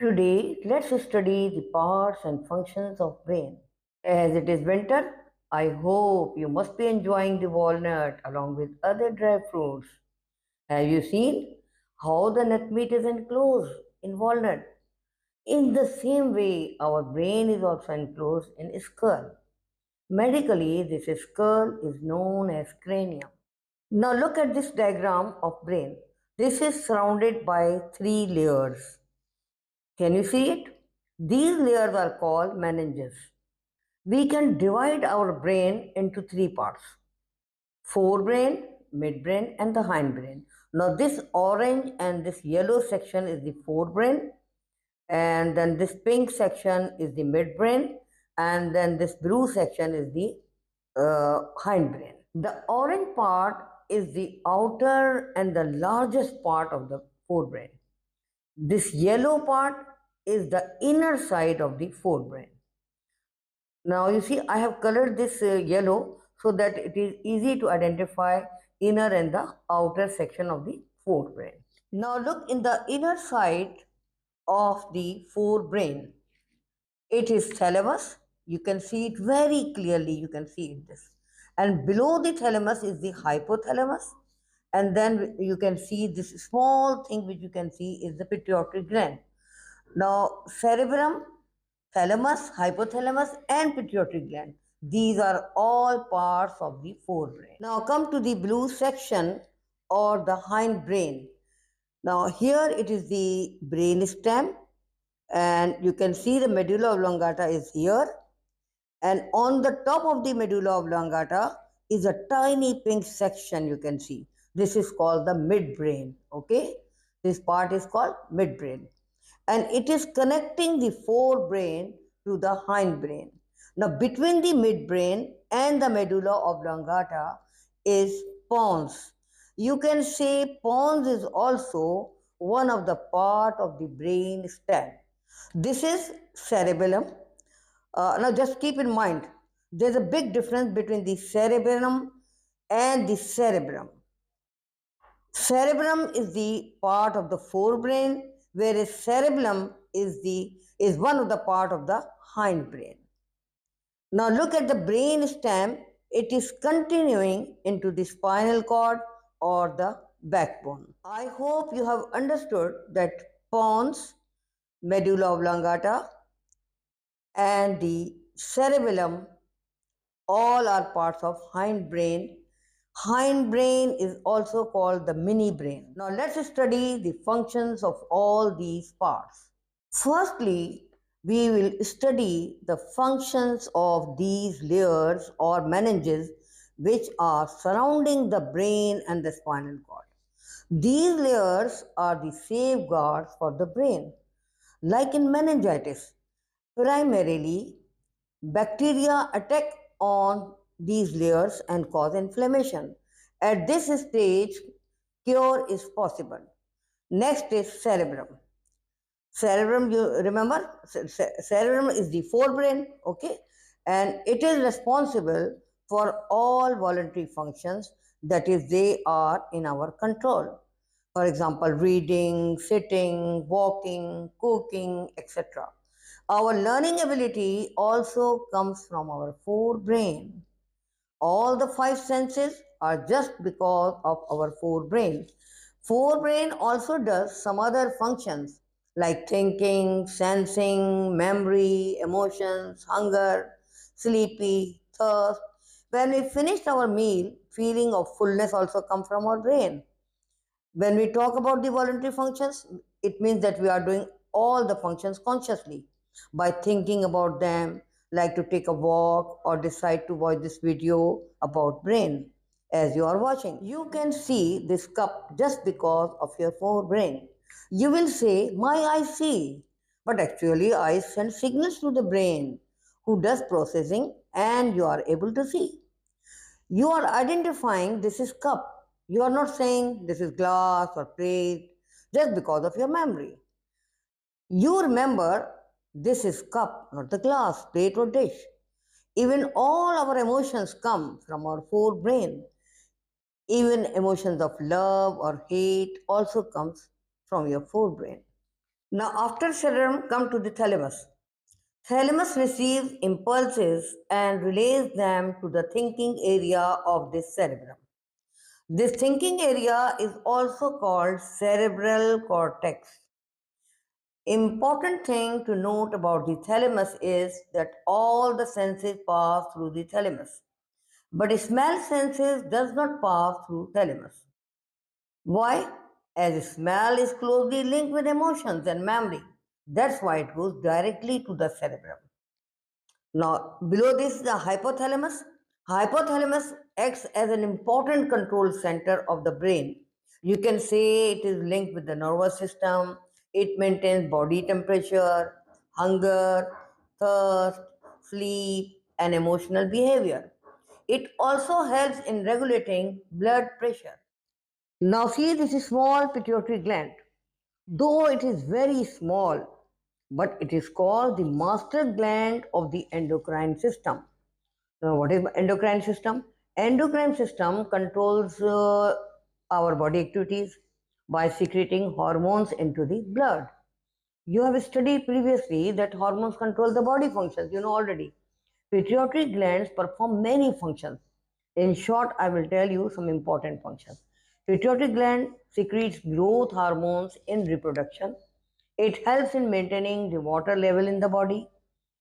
Today, let's study the parts and functions of brain. As it is winter, I hope you must be enjoying the walnut along with other dry fruits. Have you seen how the nut meat is enclosed in walnut? In the same way, our brain is also enclosed in skull. Medically, this skull is known as cranium. Now look at this diagram of brain. This is surrounded by three layers. Can you see it? These layers are called meninges. We can divide our brain into three parts: forebrain, midbrain, and the hindbrain. Now, this orange and this yellow section is the forebrain, and then this pink section is the midbrain, and then this blue section is the hindbrain. The orange part is the outer and the largest part of the forebrain. This yellow part is the inner side of the forebrain. Now you see I have colored this yellow so that it is easy to identify inner and the outer section of the forebrain. Now look in the inner side of the forebrain. It is thalamus. You can see it very clearly. You can see it this. And below the thalamus is the hypothalamus. And then you can see this small thing which you can see is the pituitary gland. Now, cerebrum, thalamus, hypothalamus, and pituitary gland. These are all parts of the forebrain. Now, come to the blue section or the hindbrain. Now, here it is the brain stem, and you can see the medulla oblongata is here. And on the top of the medulla oblongata is a tiny pink section you can see. This is called the midbrain. Okay, this part is called midbrain, and it is connecting the forebrain to the hindbrain. Now, between the midbrain and the medulla oblongata is pons. You can say pons is also one of the part of the brain stem. This is cerebellum. Now, just keep in mind, there's a big difference between the cerebellum and the cerebrum. Cerebrum is the part of the forebrain, whereas cerebellum is one of the part of the hindbrain. Now look at the brain stem. It is continuing into the spinal cord or the backbone. I hope you have understood that pons, medulla oblongata, and the cerebellum all are parts of hindbrain. Hindbrain is also called the mini brain. Now let's study the functions of all these parts. Firstly, we will study the functions of these layers or meninges which are surrounding the brain and the spinal cord. These layers are the safeguards for the brain. Like in meningitis, primarily bacteria attack on these layers and cause inflammation. At this stage, cure is possible. Next is cerebrum. Cerebrum, you remember, cerebrum is the forebrain, okay, and it is responsible for all voluntary functions, that is, they are in our control. For example, reading, sitting, walking, cooking, etc. Our learning ability also comes from our forebrain. All the five senses are just because of our forebrain. Forebrain also does some other functions like thinking, sensing, memory, emotions, hunger, sleepy, thirst. When we finish our meal, feeling of fullness also comes from our brain. When we talk about the voluntary functions, it means that we are doing all the functions consciously by thinking about them, like to take a walk or decide to watch this video about brain as you are watching. You can see this cup just because of your forebrain. You will say, my eyes see, but actually eyes send signals to the brain who does processing and you are able to see. You are identifying this is cup. You are not saying this is glass or plate just because of your memory. You remember this is cup, not the glass, plate or dish. Even all our emotions come from our forebrain. Even emotions of love or hate also comes from your forebrain. Now, after cerebrum, come to the thalamus. Thalamus receives impulses and relays them to the thinking area of the cerebrum. This thinking area is also called cerebral cortex. Important thing to note about the thalamus is that all the senses pass through the thalamus, but smell senses does not pass through thalamus. Why? As smell is closely linked with emotions and memory. That's why it goes directly to the cerebrum. Now, below this, the hypothalamus. Hypothalamus acts as an important control center of the brain. You can say it is linked with the nervous system. It maintains body temperature, hunger, thirst, sleep, and emotional behavior. It also helps in regulating blood pressure. Now, see this small pituitary gland. Though it is very small, but it is called the master gland of the endocrine system. Now, what is endocrine system? Endocrine system controls our body activities by secreting hormones into the blood. You have studied previously that hormones control the body functions, you know already. Pituitary glands perform many functions. In short, I will tell you some important functions. Pituitary gland secretes growth hormones in reproduction. It helps in maintaining the water level in the body.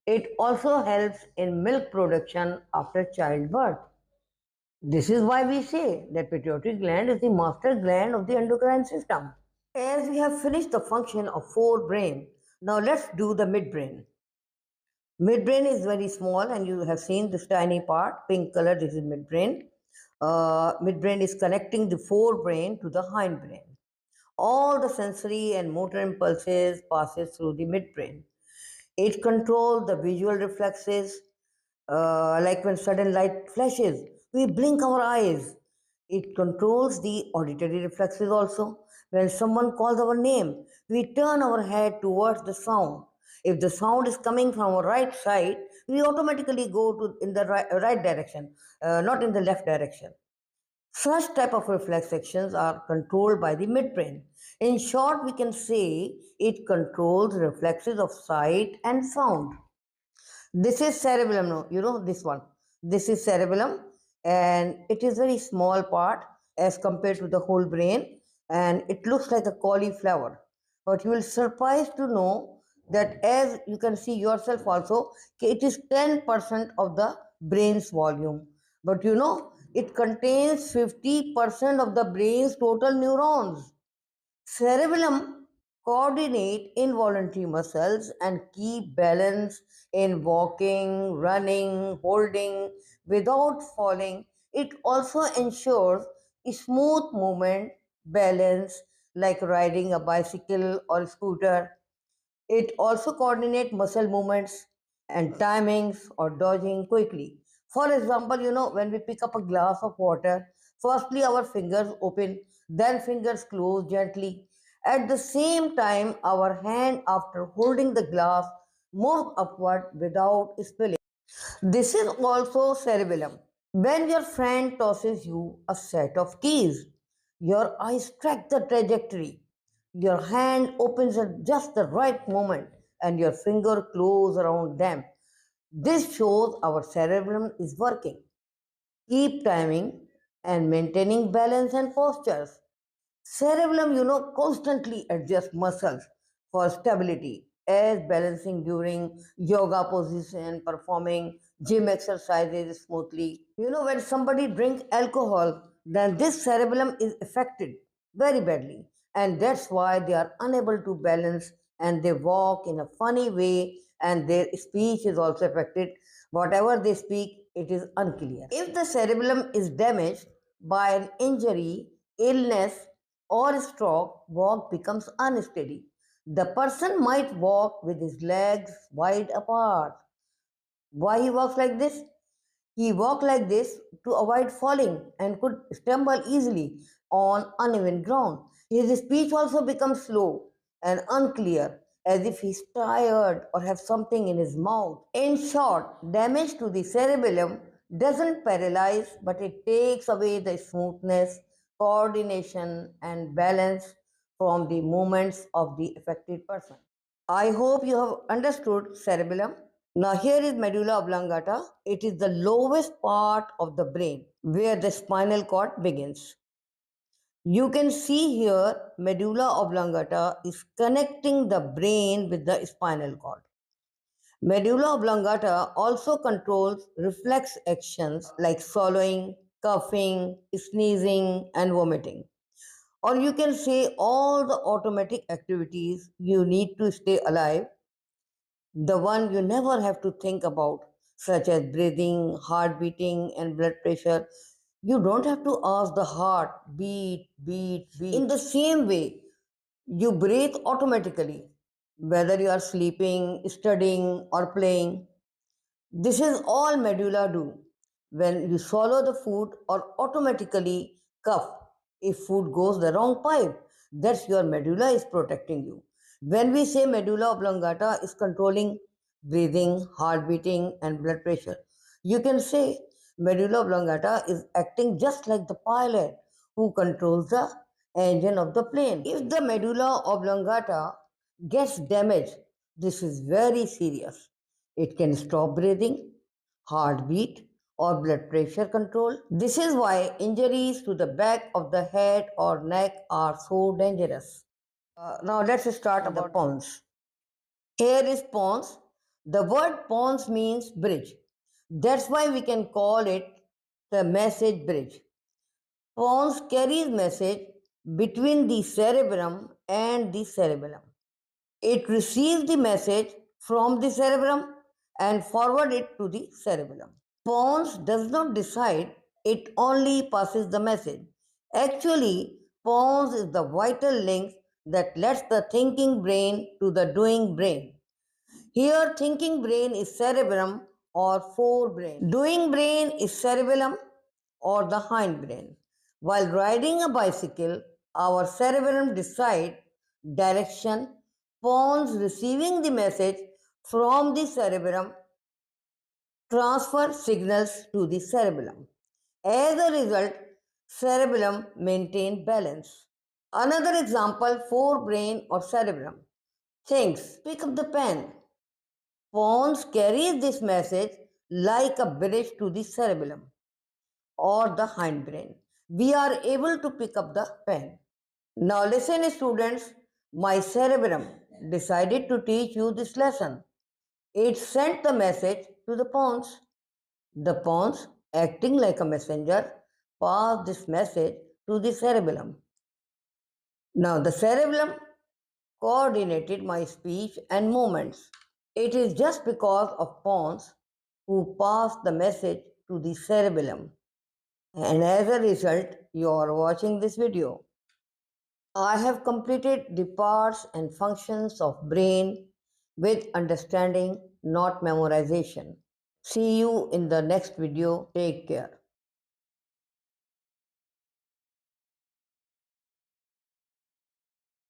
It also helps in milk production after childbirth. This is why we say that pituitary gland is the master gland of the endocrine system. As we have finished the function of forebrain, now let's do the midbrain. Midbrain is very small, and you have seen this tiny part, pink color. This is midbrain. Midbrain is connecting the forebrain to the hindbrain. All the sensory and motor impulses passes through the midbrain. It controls the visual reflexes, like when sudden light flashes, we blink our eyes. It controls the auditory reflexes also. When someone calls our name, we turn our head towards the sound. If the sound is coming from our right side, we automatically go to in the right direction, not in the left direction. Such type of reflex actions are controlled by the midbrain. In short, we can say it controls reflexes of sight and sound. This is cerebellum, no, you know this one. This is cerebellum, and it is very small part as compared to the whole brain, and it looks like a cauliflower. But you will surprised to know that as you can see yourself also, it is 10% of the brain's volume. But you know, it contains 50% of the brain's total neurons. Cerebellum coordinate involuntary muscles and keep balance in walking, running, holding without falling. It also ensures smooth movement, balance like riding a bicycle or scooter. It also coordinates muscle movements and timings or dodging quickly. For example, you know, when we pick up a glass of water, firstly our fingers open, then fingers close gently. At the same time, our hand after holding the glass move upward without spilling. This is also cerebellum. When your friend tosses you a set of keys, your eyes track the trajectory. Your hand opens at just the right moment and your finger close around them. This shows our cerebellum is working. Keep timing and maintaining balance and postures. Cerebellum, you know, constantly adjusts muscles for stability, as balancing during yoga position, performing gym exercises smoothly. You know, when somebody drink alcohol, then this cerebellum is affected very badly, and that's why they are unable to balance and they walk in a funny way, and their speech is also affected. Whatever they speak, it is unclear. If the cerebellum is damaged by an injury, illness, or stroke, walk becomes unsteady. The person might walk with his legs wide apart. Why he walks like this? He walked like this to avoid falling and could stumble easily on uneven ground. His speech also becomes slow and unclear, as if he's tired or have something in his mouth. In short, damage to the cerebellum doesn't paralyze, but it takes away the smoothness, coordination, and balance from the movements of the affected person. I hope you have understood cerebellum. Now here is medulla oblongata. It is the lowest part of the brain where the spinal cord begins. You can see here medulla oblongata is connecting the brain with the spinal cord. Medulla oblongata also controls reflex actions like swallowing, coughing, sneezing, and vomiting. Or you can say all the automatic activities you need to stay alive, the one you never have to think about, such as breathing, heart beating, and blood pressure. You don't have to ask the heart, beat, beat, beat. In the same way, you breathe automatically, whether you are sleeping, studying, or playing. This is all medulla do. When you swallow the food or automatically cough if food goes the wrong pipe, that's your medulla is protecting you. When we say medulla oblongata is controlling breathing, heart beating, and blood pressure, you can say medulla oblongata is acting just like the pilot who controls the engine of the plane. If the medulla oblongata gets damaged, this is very serious. It can stop breathing, heartbeat, or blood pressure control. This is why injuries to the back of the head or neck are so dangerous. Now let's start about Pons. Here is Pons. The word Pons means bridge. That's why we can call it the message bridge. Pons carries message between the cerebrum and the cerebellum. It receives the message from the cerebrum and forward it to the cerebellum. Pons does not decide, it only passes the message. Actually, Pons is the vital link that lets the thinking brain to the doing brain. Here, thinking brain is cerebrum or forebrain. Doing brain is cerebellum or the hindbrain. While riding a bicycle, our cerebellum decides direction, Pons receiving the message from the cerebrum transfer signals to the cerebellum. As a result, cerebellum maintain balance. Another example, forebrain or cerebrum. Thinks, pick up the pen. Pons carries this message like a bridge to the cerebellum or the hindbrain. We are able to pick up the pen. Now listen students, my cerebrum decided to teach you this lesson. It sent the message to the Pons. The Pons, acting like a messenger, passed this message to the cerebellum. Now the cerebellum coordinated my speech and movements. It is just because of Pons who passed the message to the cerebellum. And as a result, you are watching this video. I have completed the parts and functions of brain with understanding, not memorization. See you in the next video. Take care.